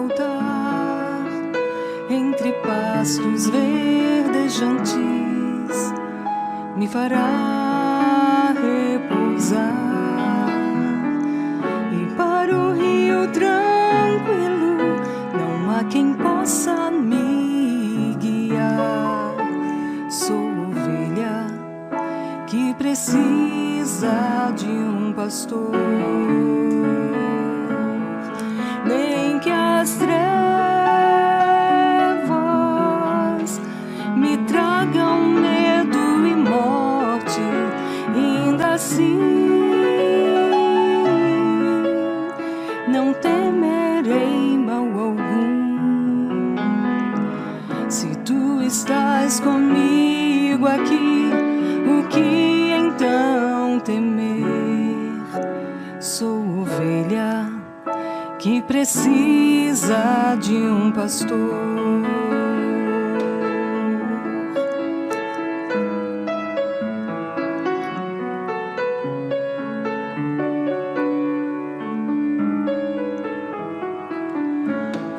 voltar entre pastos verdejantes, me fará repousar, e para o rio tranquilo não há quem possa me guiar. Sou ovelha que precisa de um pastor, nem que as trevas me tragam medo e morte, ainda assim não temerei mal algum. Se tu estás comigo aqui, o que então temer? Sou ovelha que precisa de um pastor.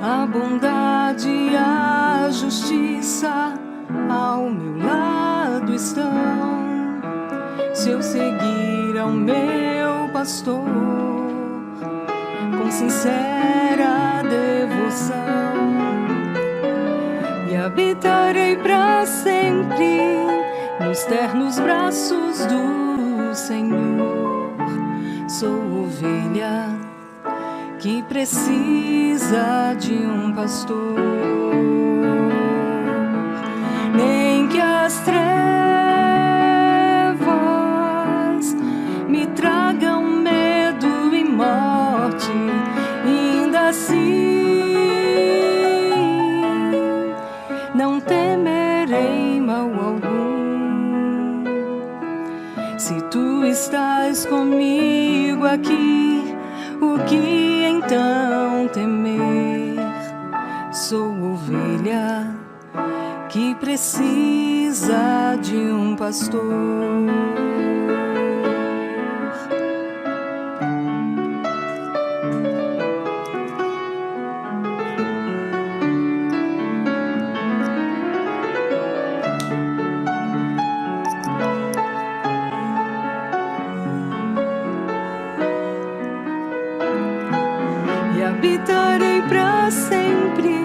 A bondade e a justiça ao meu lado estão, se eu seguir ao meu pastor com sincera devoção, e habitarei para sempre nos ternos braços do Senhor. Sou ovelha que precisa de um pastor, nem que as trevas me tragam medo e morte, ainda assim não temerei mal algum. Se tu estás comigo aqui, o que então temer? Sou ovelha que precisa de um pastor. E habitarei para sempre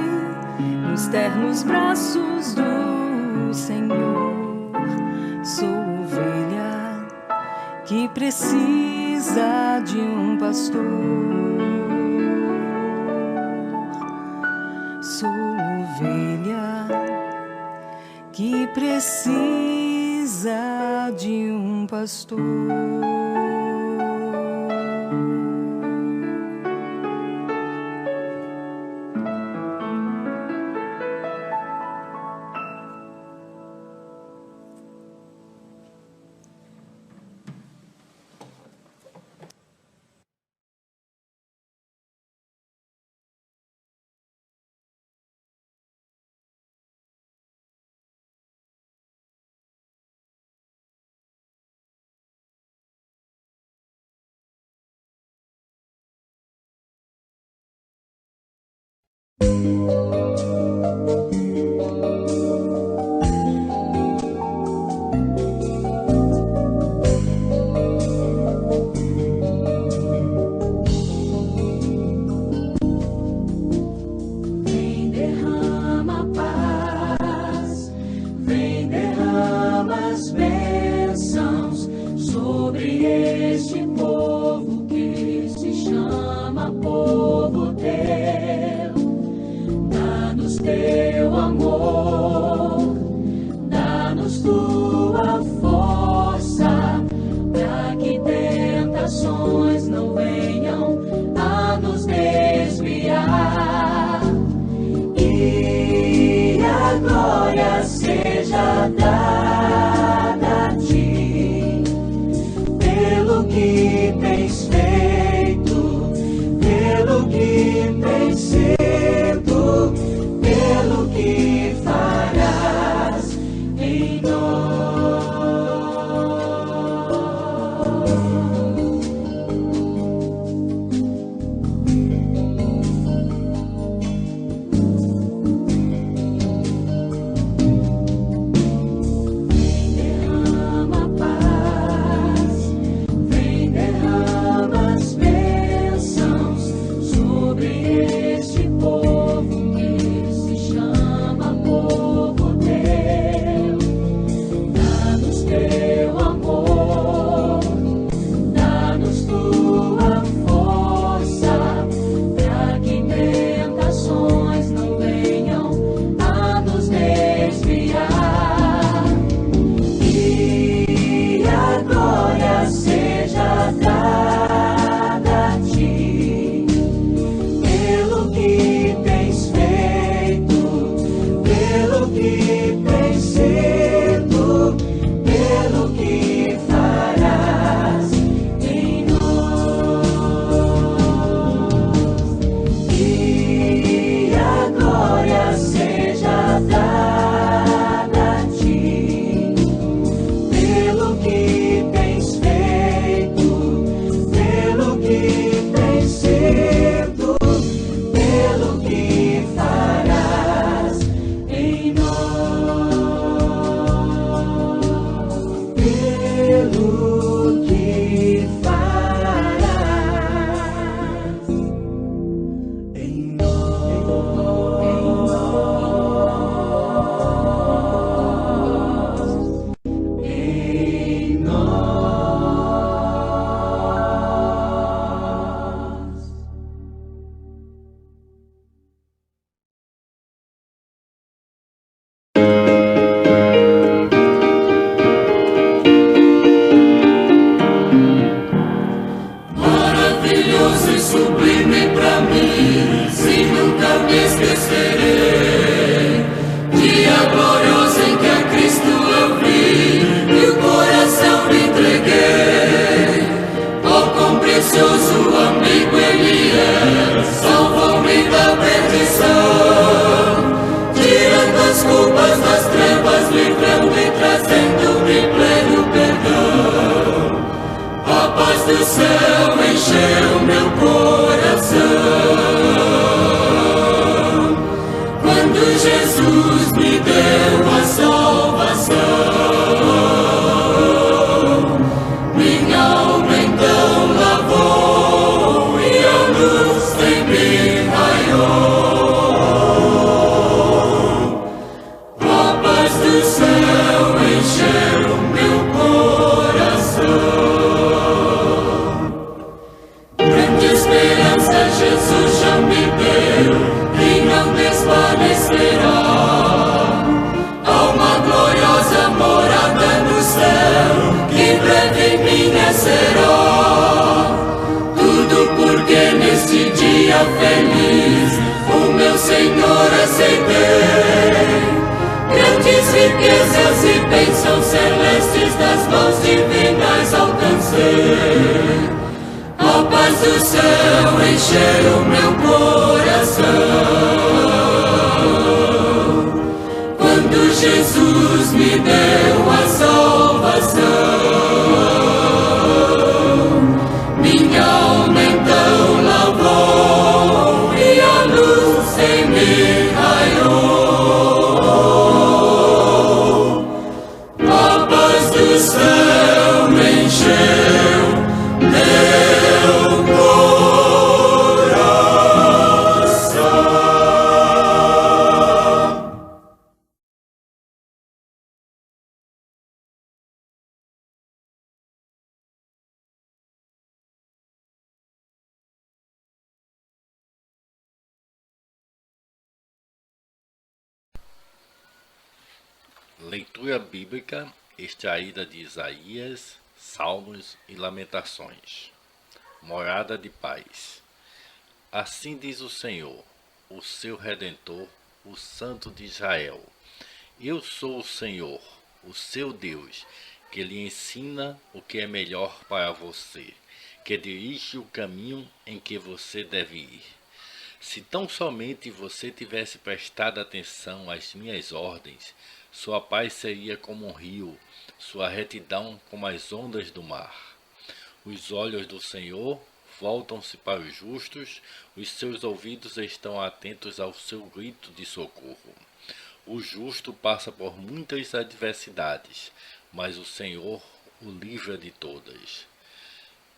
nos ternos braços do Senhor. Sou ovelha que precisa de um pastor. Sou ovelha que precisa de um pastor. esquecerei. Dia glorioso em que a Cristo eu vi e o coração me entreguei. Oh, quão precioso amigo Ele é, salvou-me da perdição, tirando as culpas das trevas, livrando e trazendo-me pleno perdão. A paz do céu encheu meu coração quando Jesus me deu a salvação. Minha alma então lavou e a luz em mim raiou. A paz do céu encheu meu coração. Grande esperança Jesus já me deu e não desvanecerá. Alma gloriosa morada no céu, que breve minha será. Tudo porque nesse dia feliz o meu Senhor aceitei. Grandes riquezas e bênçãos celestes das mãos divinas alcancei. A paz do céu encheu meu coração quando Jesus me deu a salvação. Minha alma então lavou e a luz em mim raiou. A paz do céu encheu meu coração. Leitura bíblica extraída de Isaías, Salmos e Lamentações. Morada de paz. Assim diz o Senhor, o seu Redentor, o Santo de Israel. Eu sou o Senhor, o seu Deus, que lhe ensina o que é melhor para você, que dirige o caminho em que você deve ir. Se tão somente você tivesse prestado atenção às minhas ordens, sua paz seria como um rio, sua retidão como as ondas do mar. Os olhos do Senhor voltam-se para os justos, os seus ouvidos estão atentos ao seu grito de socorro. O justo passa por muitas adversidades, mas o Senhor o livra de todas.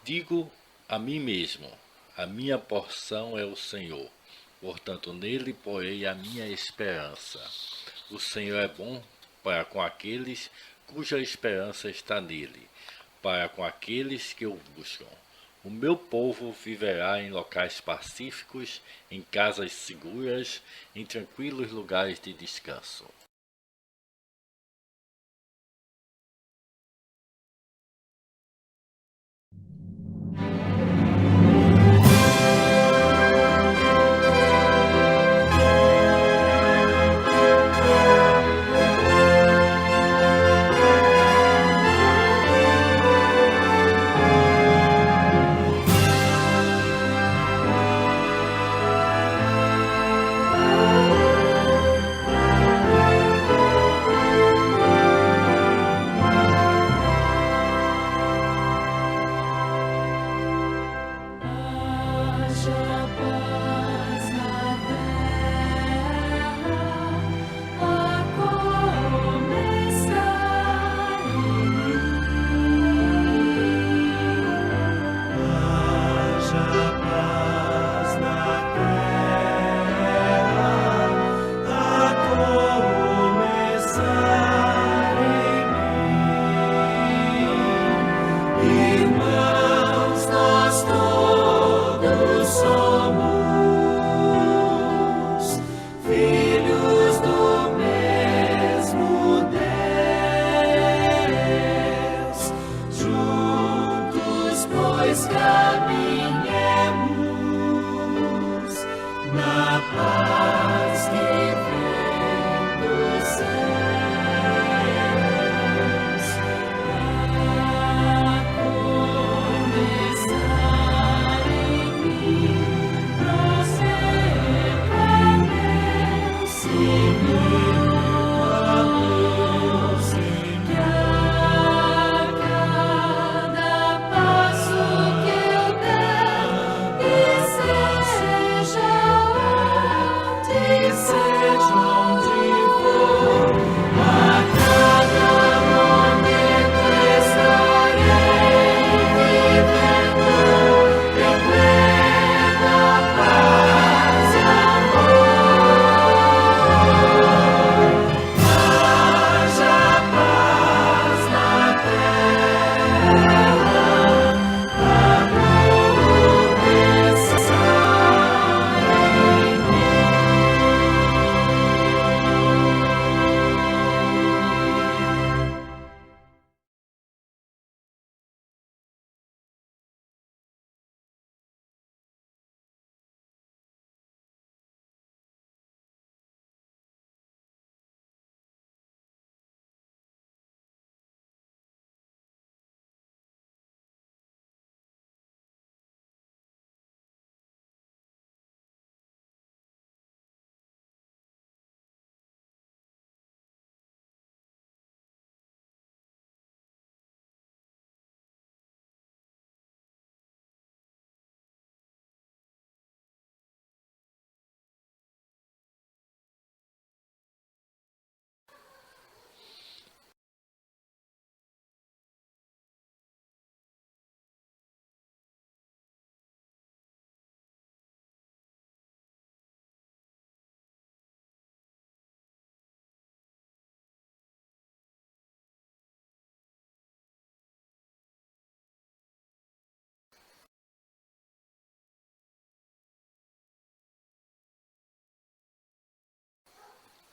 Digo a mim mesmo, a minha porção é o Senhor, portanto nele porei a minha esperança. O Senhor é bom para com aqueles cuja esperança está nele, para com aqueles que o buscam. O meu povo viverá em locais pacíficos, em casas seguras, em tranquilos lugares de descanso.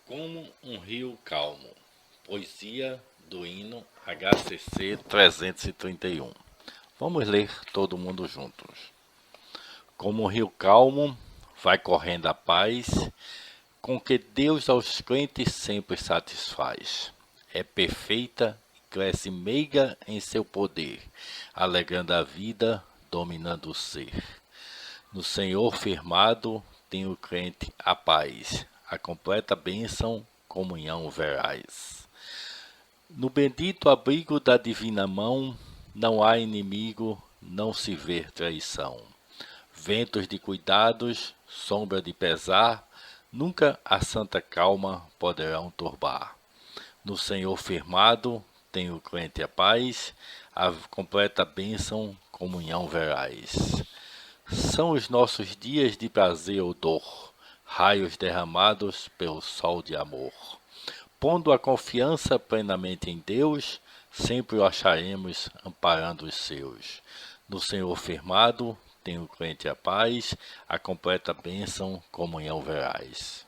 Como um rio calmo. Poesia do hino HCC 331. Vamos ler todo mundo juntos. Como um rio calmo, vai correndo a paz, com que Deus aos crentes sempre satisfaz. É perfeita e cresce meiga em seu poder, alegrando a vida, dominando o ser. No Senhor firmado, tem o crente a paz, a completa bênção, comunhão verás. No bendito abrigo da divina mão, não há inimigo, não se vê traição. Ventos de cuidados, sombra de pesar, nunca a santa calma poderão turbar. No Senhor firmado, tem o crente a paz, a completa bênção, comunhão verás. São os nossos dias de prazer ou dor, raios derramados pelo sol de amor. Pondo a confiança plenamente em Deus, sempre o acharemos amparando os seus. No Senhor firmado, tem o crente a paz, a completa bênção, comunhão verás.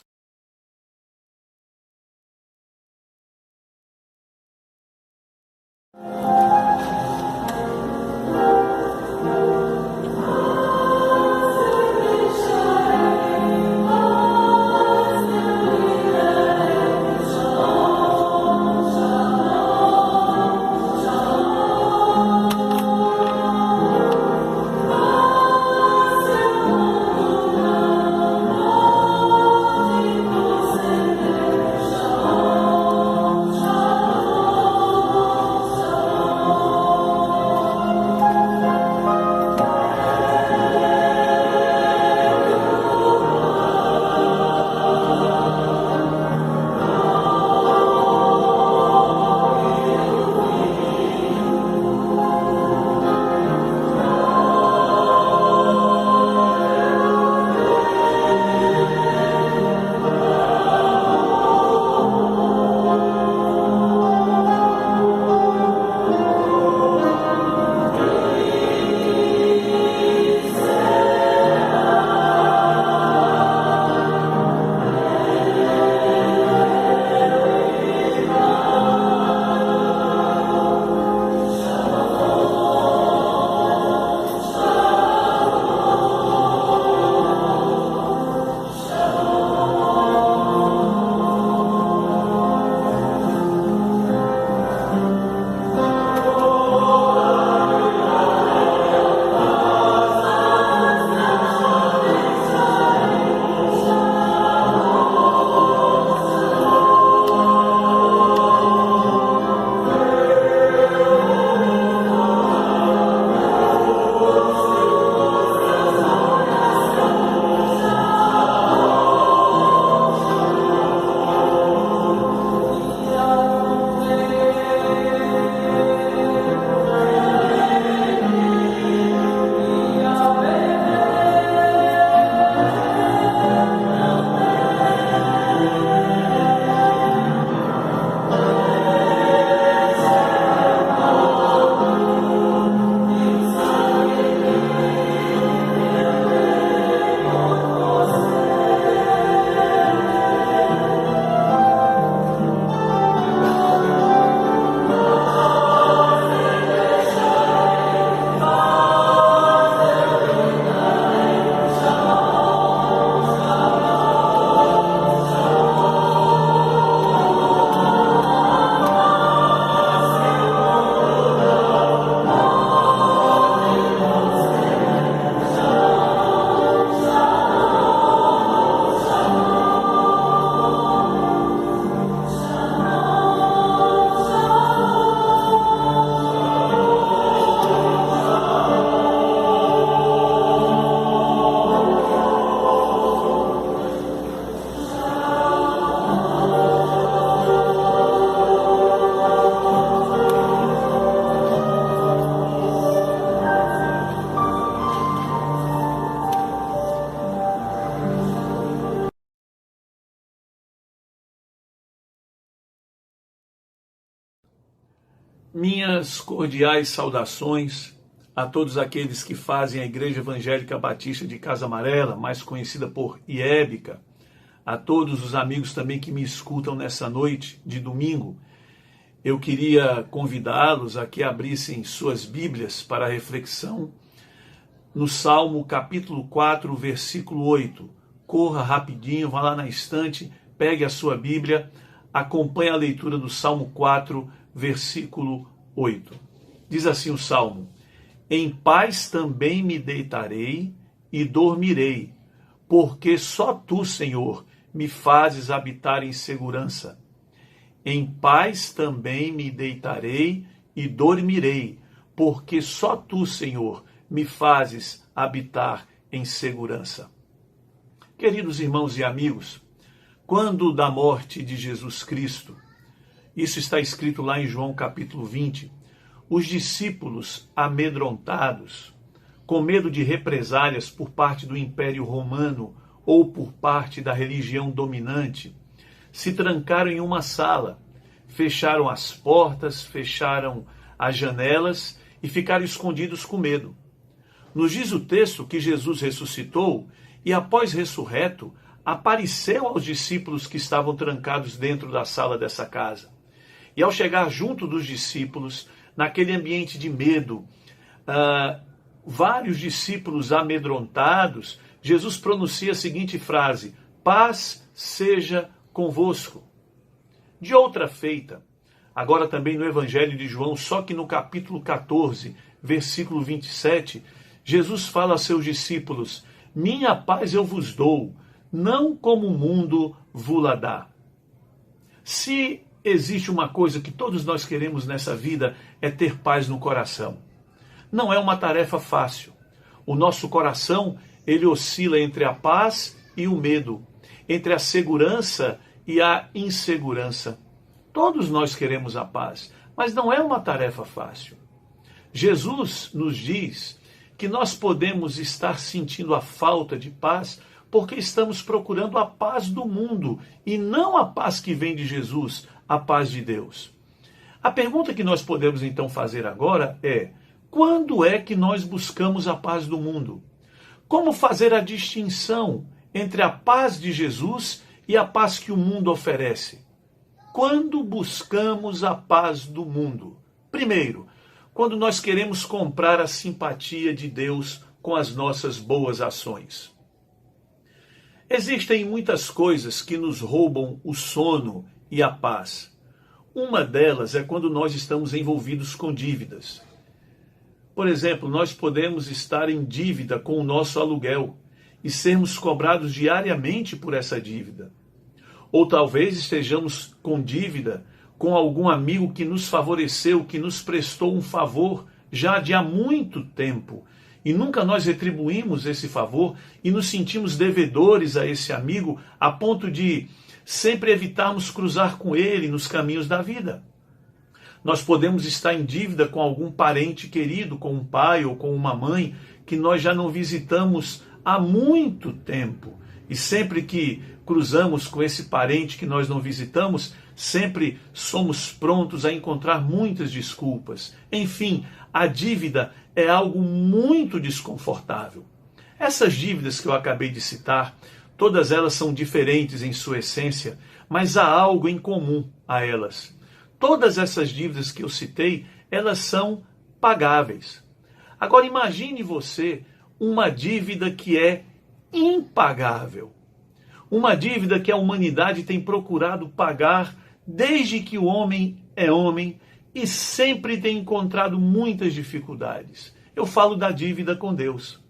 Minhas cordiais saudações a todos aqueles que fazem a Igreja Evangélica Batista de Casa Amarela, mais conhecida por IEBCA, a todos os amigos também que me escutam nessa noite de domingo. Eu queria convidá-los a que abrissem suas Bíblias para a reflexão no Salmo capítulo 4, versículo 8. Corra rapidinho, vá lá na estante, pegue a sua Bíblia, acompanhe a leitura do Salmo 4, versículo 8. Diz assim o Salmo: em paz também me deitarei e dormirei, porque só tu, Senhor, me fazes habitar em segurança. Em paz também me deitarei e dormirei, porque só tu, Senhor, me fazes habitar em segurança. Queridos irmãos e amigos, quando da morte de Jesus Cristo, isso está escrito lá em João capítulo 20, os discípulos amedrontados, com medo de represálias por parte do Império Romano ou por parte da religião dominante, se trancaram em uma sala, fecharam as portas, fecharam as janelas e ficaram escondidos com medo. Nos diz o texto que Jesus ressuscitou e, após ressurreto, apareceu aos discípulos que estavam trancados dentro da sala dessa casa. E ao chegar junto dos discípulos, naquele ambiente de medo, vários discípulos amedrontados, Jesus pronuncia a seguinte frase: paz seja convosco. De outra feita, agora também no Evangelho de João, só que no capítulo 14, versículo 27, Jesus fala a seus discípulos: minha paz eu vos dou, não como o mundo vos-la dá. Se existe uma coisa que todos nós queremos nessa vida, é ter paz no coração. Não é uma tarefa fácil. O nosso coração, ele oscila entre a paz e o medo, entre a segurança e a insegurança. Todos nós queremos a paz, mas não é uma tarefa fácil. Jesus nos diz que nós podemos estar sentindo a falta de paz porque estamos procurando a paz do mundo e não a paz que vem de Jesus, a paz de Deus. A pergunta que nós podemos então fazer agora é: quando é que nós buscamos a paz do mundo? Como fazer a distinção entre a paz de Jesus e a paz que o mundo oferece? Quando buscamos a paz do mundo? Primeiro, quando nós queremos comprar a simpatia de Deus com as nossas boas ações. Existem muitas coisas que nos roubam o sono e a paz. Uma delas é quando nós estamos envolvidos com dívidas. Por exemplo, nós podemos estar em dívida com o nosso aluguel e sermos cobrados diariamente por essa dívida. Ou talvez estejamos com dívida com algum amigo que nos favoreceu, que nos prestou um favor já de há muito tempo. E nunca nós retribuímos esse favor e nos sentimos devedores a esse amigo a ponto de sempre evitarmos cruzar com ele nos caminhos da vida. Nós podemos estar em dívida com algum parente querido, com um pai ou com uma mãe, que nós já não visitamos há muito tempo. E sempre que cruzamos com esse parente que nós não visitamos, sempre somos prontos a encontrar muitas desculpas. Enfim, a dívida é algo muito desconfortável. Essas dívidas que eu acabei de citar, todas elas são diferentes em sua essência, mas há algo em comum a elas. Todas essas dívidas que eu citei, elas são pagáveis. Agora imagine você uma dívida que é impagável. Uma dívida que a humanidade tem procurado pagar desde que o homem é homem e sempre tem encontrado muitas dificuldades. Eu falo da dívida com Deus.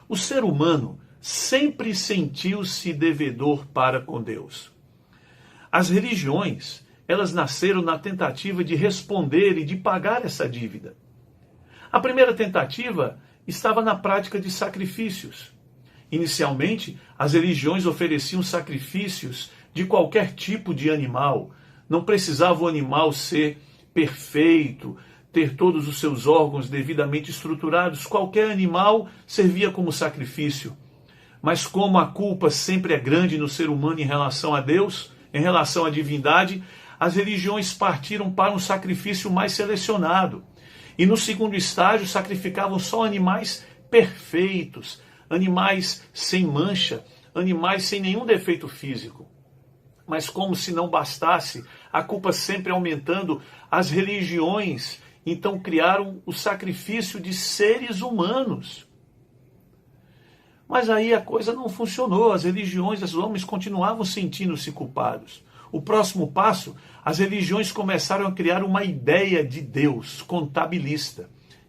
O ser humano sempre sentiu-se devedor para com Deus. As religiões, elas nasceram na tentativa de responder e de pagar essa dívida. A primeira tentativa estava na prática de sacrifícios. Inicialmente, as religiões ofereciam sacrifícios de qualquer tipo de animal. Não precisava o animal ser perfeito, ter todos os seus órgãos devidamente estruturados. Qualquer animal servia como sacrifício. Mas como a culpa sempre é grande no ser humano em relação a Deus, em relação à divindade, as religiões partiram para um sacrifício mais selecionado. E no segundo estágio sacrificavam só animais perfeitos, animais sem mancha, animais sem nenhum defeito físico. Mas como se não bastasse, a culpa sempre aumentando, as religiões então criaram o sacrifício de seres humanos. Mas aí a coisa não funcionou, as religiões, os homens continuavam sentindo-se culpados. O próximo passo, as religiões começaram a criar uma ideia de Deus contabilista.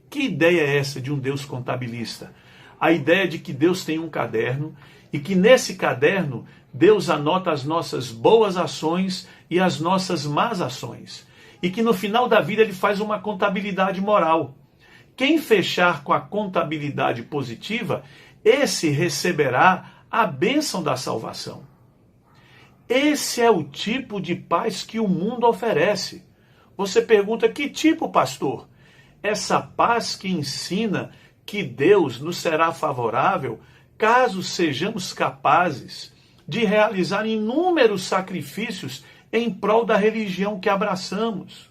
Que ideia é essa de um Deus contabilista? A ideia de que Deus tem um caderno e que nesse caderno Deus anota as nossas boas ações e as nossas más ações. E que no final da vida ele faz uma contabilidade moral. Quem fechar com a contabilidade positiva, esse receberá a bênção da salvação. Esse é o tipo de paz que o mundo oferece. Você pergunta, que tipo, pastor? Essa paz que ensina que Deus nos será favorável caso sejamos capazes de realizar inúmeros sacrifícios em prol da religião que abraçamos.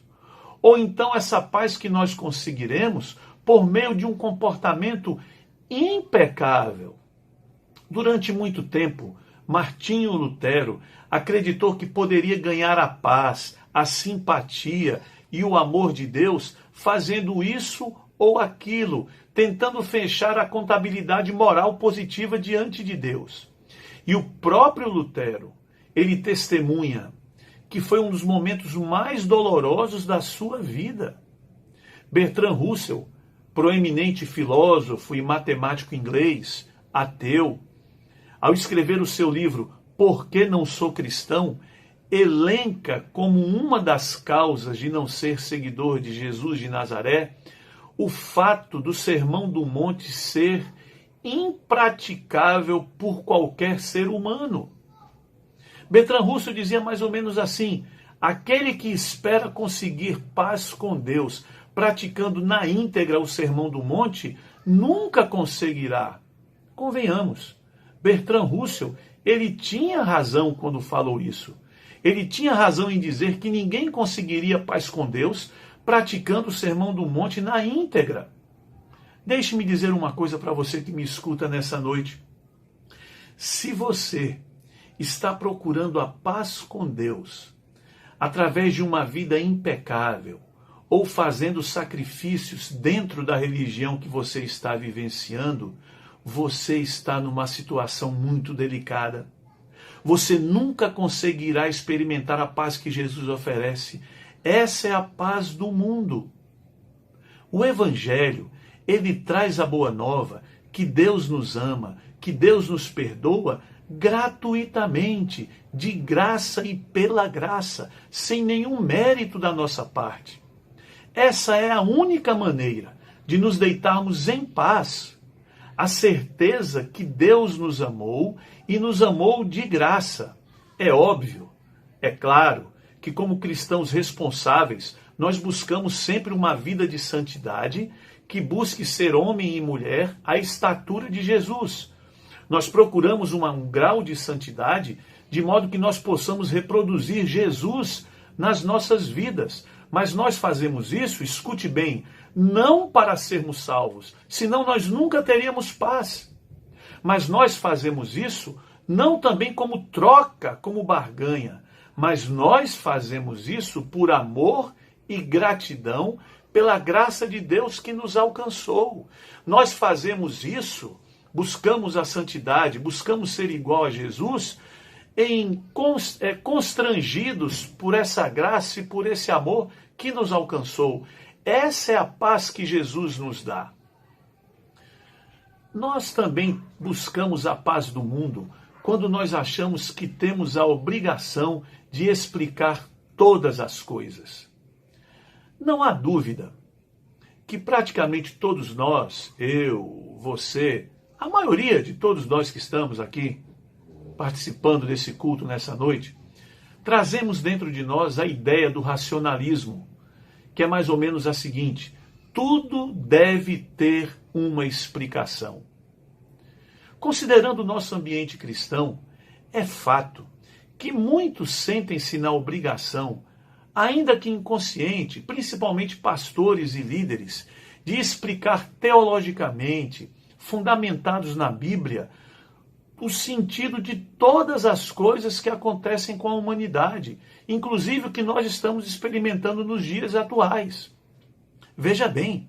Ou então essa paz que nós conseguiremos por meio de um comportamento impecável. Durante muito tempo, Martinho Lutero acreditou que poderia ganhar a paz, a simpatia e o amor de Deus fazendo isso ou aquilo, tentando fechar a contabilidade moral positiva diante de Deus. E o próprio Lutero, ele testemunha que foi um dos momentos mais dolorosos da sua vida. Bertrand Russell, proeminente filósofo e matemático inglês, ateu, ao escrever o seu livro Por que Não Sou Cristão, elenca como uma das causas de não ser seguidor de Jesus de Nazaré o fato do Sermão do Monte ser impraticável por qualquer ser humano. Bertrand Russell dizia mais ou menos assim: aquele que espera conseguir paz com Deus praticando na íntegra o Sermão do Monte nunca conseguirá. Convenhamos, Bertrand Russell, ele tinha razão quando falou isso. Ele tinha razão em dizer que ninguém conseguiria paz com Deus praticando o Sermão do Monte na íntegra. Deixe-me dizer uma coisa para você que me escuta nessa noite. Se você está procurando a paz com Deus através de uma vida impecável ou fazendo sacrifícios dentro da religião que você está vivenciando, você está numa situação muito delicada. Você nunca conseguirá experimentar a paz que Jesus oferece. Essa é a paz do mundo. O Evangelho, ele traz a boa nova que Deus nos ama, que Deus nos perdoa gratuitamente, de graça e pela graça, sem nenhum mérito da nossa parte. Essa é a única maneira de nos deitarmos em paz. A certeza que Deus nos amou e nos amou de graça. É óbvio, é claro, que como cristãos responsáveis, nós buscamos sempre uma vida de santidade que busque ser homem e mulher à estatura de Jesus. Nós procuramos um grau de santidade de modo que nós possamos reproduzir Jesus nas nossas vidas. Mas nós fazemos isso, escute bem, não para sermos salvos, senão nós nunca teríamos paz. Mas nós fazemos isso não também como troca, como barganha, mas nós fazemos isso por amor e gratidão pela graça de Deus que nos alcançou. Nós fazemos isso, buscamos a santidade, buscamos ser igual a Jesus, constrangidos por essa graça e por esse amor que nos alcançou. Essa é a paz que Jesus nos dá. Nós também buscamos a paz do mundo quando nós achamos que temos a obrigação de explicar todas as coisas. Não há dúvida que praticamente todos nós, eu, você, a maioria de todos nós que estamos aqui participando desse culto nessa noite, trazemos dentro de nós a ideia do racionalismo, que é mais ou menos a seguinte: tudo deve ter uma explicação. Considerando o nosso ambiente cristão, é fato que muitos sentem-se na obrigação, ainda que inconsciente, principalmente pastores e líderes, de explicar teologicamente, fundamentados na Bíblia, o sentido de todas as coisas que acontecem com a humanidade, inclusive o que nós estamos experimentando nos dias atuais. Veja bem,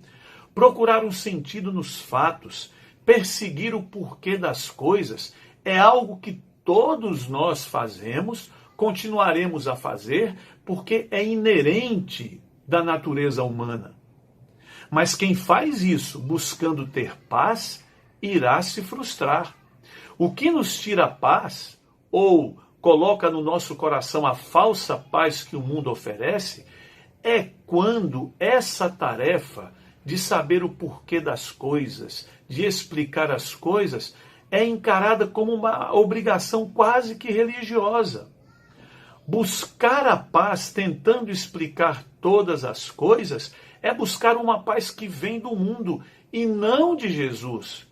procurar um sentido nos fatos, perseguir o porquê das coisas, é algo que todos nós fazemos, continuaremos a fazer, porque é inerente da natureza humana. Mas quem faz isso buscando ter paz, irá se frustrar. O que nos tira a paz, ou coloca no nosso coração a falsa paz que o mundo oferece, é quando essa tarefa de saber o porquê das coisas, de explicar as coisas, é encarada como uma obrigação quase que religiosa. Buscar a paz tentando explicar todas as coisas é buscar uma paz que vem do mundo e não de Jesus.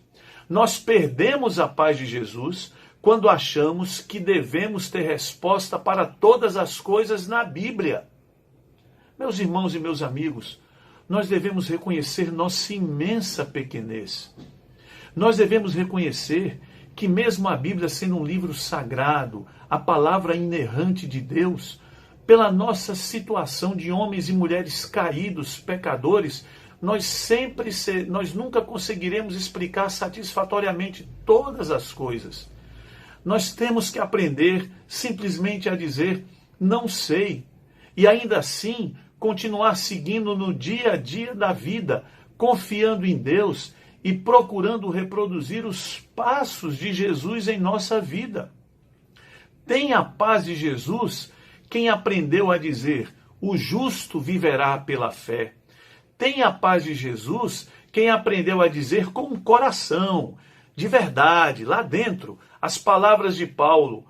Nós perdemos a paz de Jesus quando achamos que devemos ter resposta para todas as coisas na Bíblia. Meus irmãos e meus amigos, nós devemos reconhecer nossa imensa pequenez. Nós devemos reconhecer que mesmo a Bíblia sendo um livro sagrado, a palavra inerrante de Deus, pela nossa situação de homens e mulheres caídos, pecadores, nós nunca conseguiremos explicar satisfatoriamente todas as coisas. Nós temos que aprender simplesmente a dizer, não sei, e ainda assim continuar seguindo no dia a dia da vida, confiando em Deus e procurando reproduzir os passos de Jesus em nossa vida. Tem a paz de Jesus quem aprendeu a dizer, o justo viverá pela fé. Tem a paz de Jesus quem aprendeu a dizer com o coração, de verdade, lá dentro, as palavras de Paulo.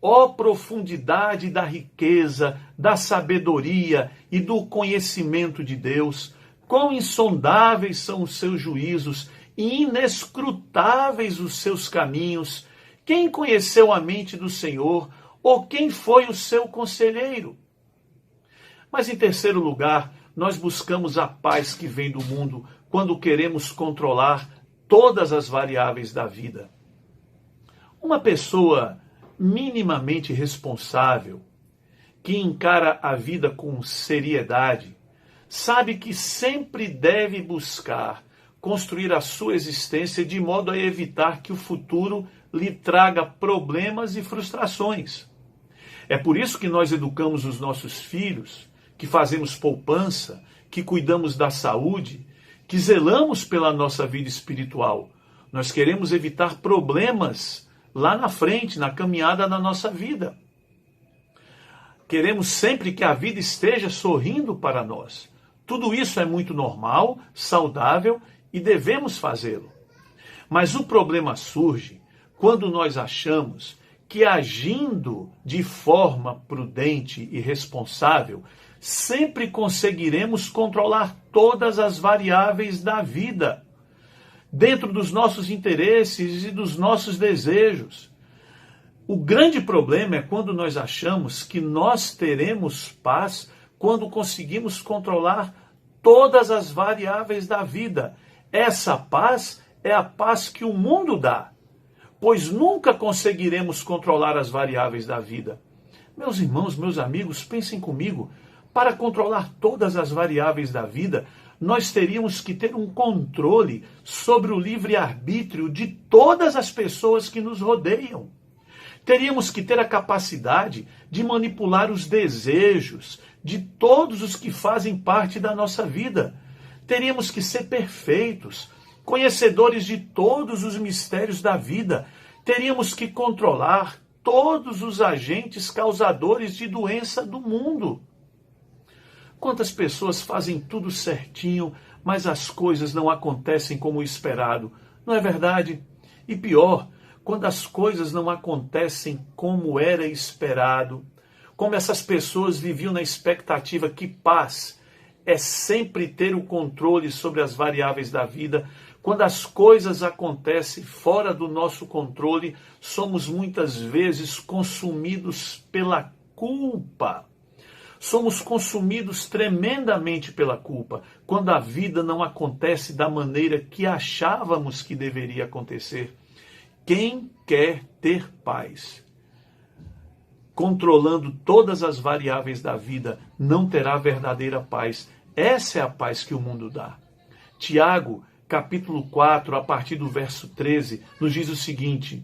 Ó profundidade da riqueza, da sabedoria e do conhecimento de Deus, quão insondáveis são os seus juízos e inescrutáveis os seus caminhos. Quem conheceu a mente do Senhor, ou quem foi o seu conselheiro? Mas em terceiro lugar, nós buscamos a paz que vem do mundo quando queremos controlar todas as variáveis da vida. Uma pessoa minimamente responsável, que encara a vida com seriedade, sabe que sempre deve buscar construir a sua existência de modo a evitar que o futuro lhe traga problemas e frustrações. É por isso que nós educamos os nossos filhos, que fazemos poupança, que cuidamos da saúde, que zelamos pela nossa vida espiritual. Nós queremos evitar problemas lá na frente, na caminhada da nossa vida. Queremos sempre que a vida esteja sorrindo para nós. Tudo isso é muito normal, saudável e devemos fazê-lo. Mas o problema surge quando nós achamos que agindo de forma prudente e responsável, sempre conseguiremos controlar todas as variáveis da vida, dentro dos nossos interesses e dos nossos desejos. O grande problema é quando nós achamos que nós teremos paz quando conseguimos controlar todas as variáveis da vida. Essa paz é a paz que o mundo dá, pois nunca conseguiremos controlar as variáveis da vida. Meus irmãos, meus amigos, pensem comigo, para controlar todas as variáveis da vida, nós teríamos que ter um controle sobre o livre-arbítrio de todas as pessoas que nos rodeiam. Teríamos que ter a capacidade de manipular os desejos de todos os que fazem parte da nossa vida. Teríamos que ser perfeitos, conhecedores de todos os mistérios da vida. Teríamos que controlar todos os agentes causadores de doença do mundo. Quantas pessoas fazem tudo certinho, mas as coisas não acontecem como esperado, não é verdade? E pior, quando as coisas não acontecem como era esperado, como essas pessoas viviam na expectativa que paz é sempre ter o controle sobre as variáveis da vida. Quando as coisas acontecem fora do nosso controle, somos muitas vezes consumidos pela culpa. Somos consumidos tremendamente pela culpa, quando a vida não acontece da maneira que achávamos que deveria acontecer. Quem quer ter paz, controlando todas as variáveis da vida, não terá verdadeira paz. Essa é a paz que o mundo dá. Tiago, capítulo 4, a partir do verso 13, nos diz o seguinte: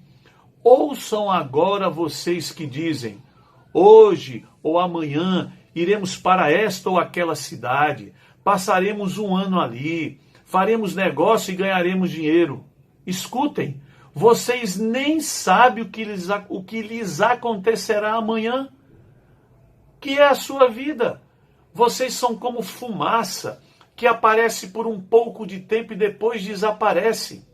ouçam agora vocês que dizem, hoje ou amanhã iremos para esta ou aquela cidade, passaremos um ano ali, faremos negócio e ganharemos dinheiro. Escutem, vocês nem sabem o que lhes acontecerá amanhã, que é a sua vida. Vocês são como fumaça, que aparece por um pouco de tempo e depois desaparece.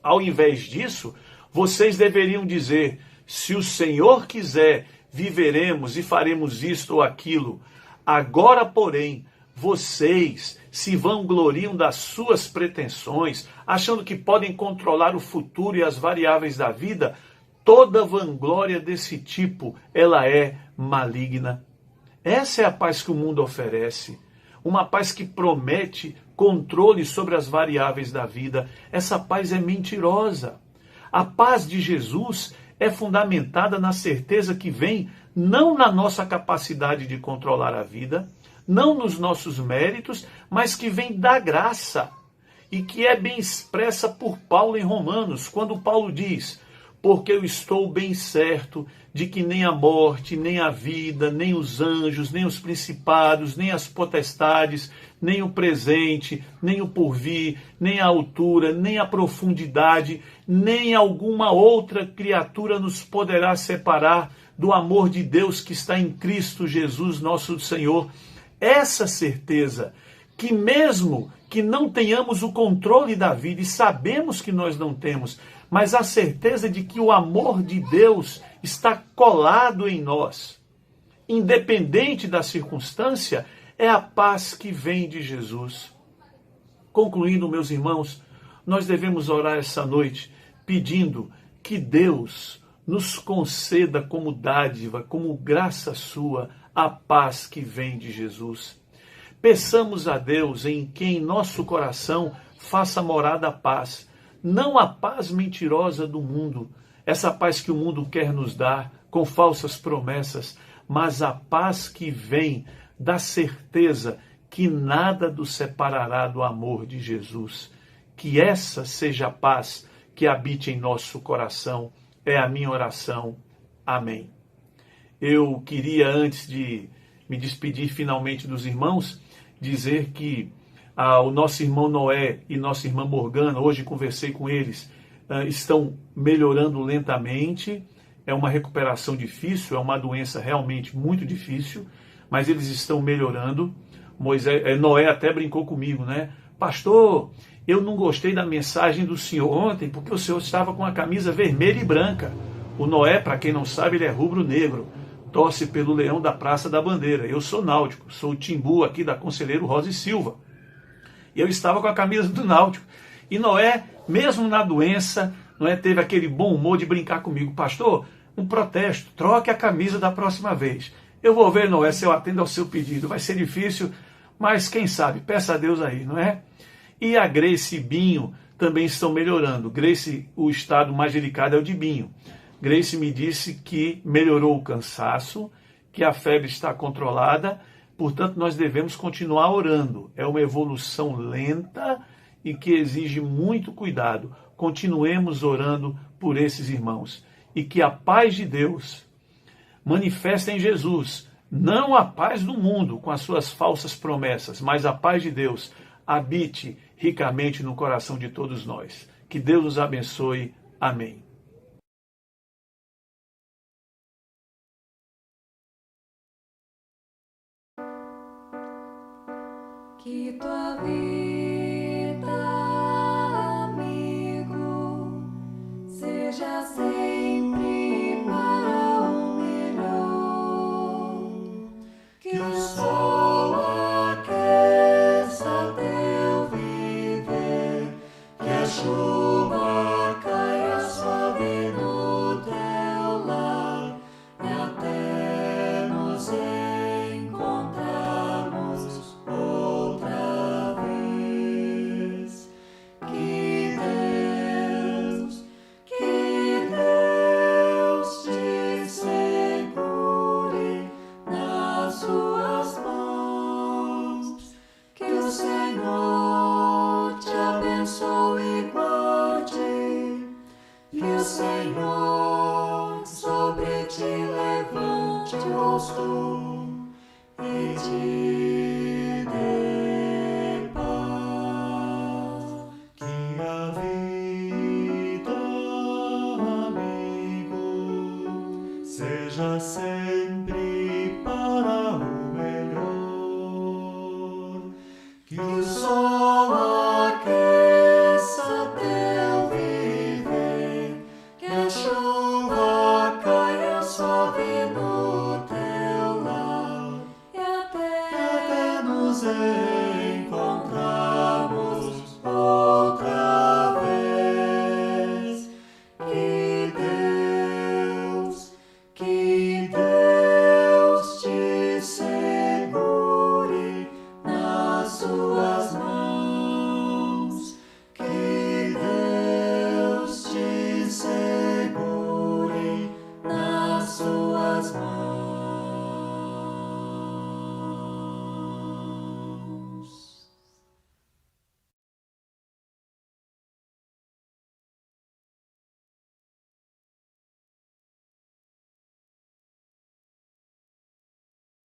Ao invés disso, vocês deveriam dizer, se o Senhor quiser, viveremos e faremos isto ou aquilo. Agora, porém, vocês se vangloriam das suas pretensões, achando que podem controlar o futuro e as variáveis da vida. Toda vanglória desse tipo, ela é maligna. Essa é a paz que o mundo oferece. Uma paz que promete controle sobre as variáveis da vida. Essa paz é mentirosa. A paz de Jesus é fundamentada na certeza que vem não na nossa capacidade de controlar a vida, não nos nossos méritos, mas que vem da graça e que é bem expressa por Paulo em Romanos, quando Paulo diz: porque eu estou bem certo de que nem a morte, nem a vida, nem os anjos, nem os principados, nem as potestades, nem o presente, nem o porvir, nem a altura, nem a profundidade, nem alguma outra criatura nos poderá separar do amor de Deus que está em Cristo Jesus, nosso Senhor. Essa certeza, que mesmo que não tenhamos o controle da vida, e sabemos que nós não temos, mas a certeza de que o amor de Deus está colado em nós, independente da circunstância, é a paz que vem de Jesus. Concluindo, meus irmãos, nós devemos orar essa noite pedindo que Deus nos conceda como dádiva, como graça sua, a paz que vem de Jesus. Peçamos a Deus em que em nosso coração faça morada a paz, não a paz mentirosa do mundo, essa paz que o mundo quer nos dar com falsas promessas, mas a paz que vem da certeza que nada nos separará do amor de Jesus. Que essa seja a paz que habite em nosso coração. É a minha oração. Amém. Eu queria, antes de me despedir finalmente dos irmãos, dizer que o nosso irmão Noé e nossa irmã Morgana, hoje conversei com eles, estão melhorando lentamente. É uma recuperação difícil, é uma doença realmente muito difícil, mas eles estão melhorando. Noé até brincou comigo, né? Pastor, eu não gostei da mensagem do senhor ontem, porque o senhor estava com a camisa vermelha e branca. O Noé, para quem não sabe, ele é rubro-negro, torce pelo Leão da Praça da Bandeira. Eu sou náutico, sou o Timbu aqui da Conselheiro Rosa e Silva. E eu estava com a camisa do Náutico. E Noé, mesmo na doença, Noé teve aquele bom humor de brincar comigo. Pastor, um protesto, troque a camisa da próxima vez. Eu vou ver, Noé, se eu atendo ao seu pedido. Vai ser difícil, mas quem sabe, peça a Deus aí, não é? E a Grace e Binho também estão melhorando. Grace, o estado mais delicado é o de Binho. Grace me disse que melhorou o cansaço, que a febre está controlada, portanto nós devemos continuar orando. É uma evolução lenta e que exige muito cuidado. Continuemos orando por esses irmãos. E que a paz de Deus manifesta em Jesus, não a paz do mundo com as suas falsas promessas, mas a paz de Deus habite ricamente no coração de todos nós. Que Deus nos abençoe. Amém. Que tua vida, amigo, seja sempre para o melhor. Que o sol aqueça teu viver, que a chuva caia suave no teu lar, e até nos encontrarmos outra vez. Que Deus este rosto e te dê paz. Que a vida, amigo, seja sempre para o melhor. Que o sol aqueça teu viver, que a chuva caia suave no teu lar e até nos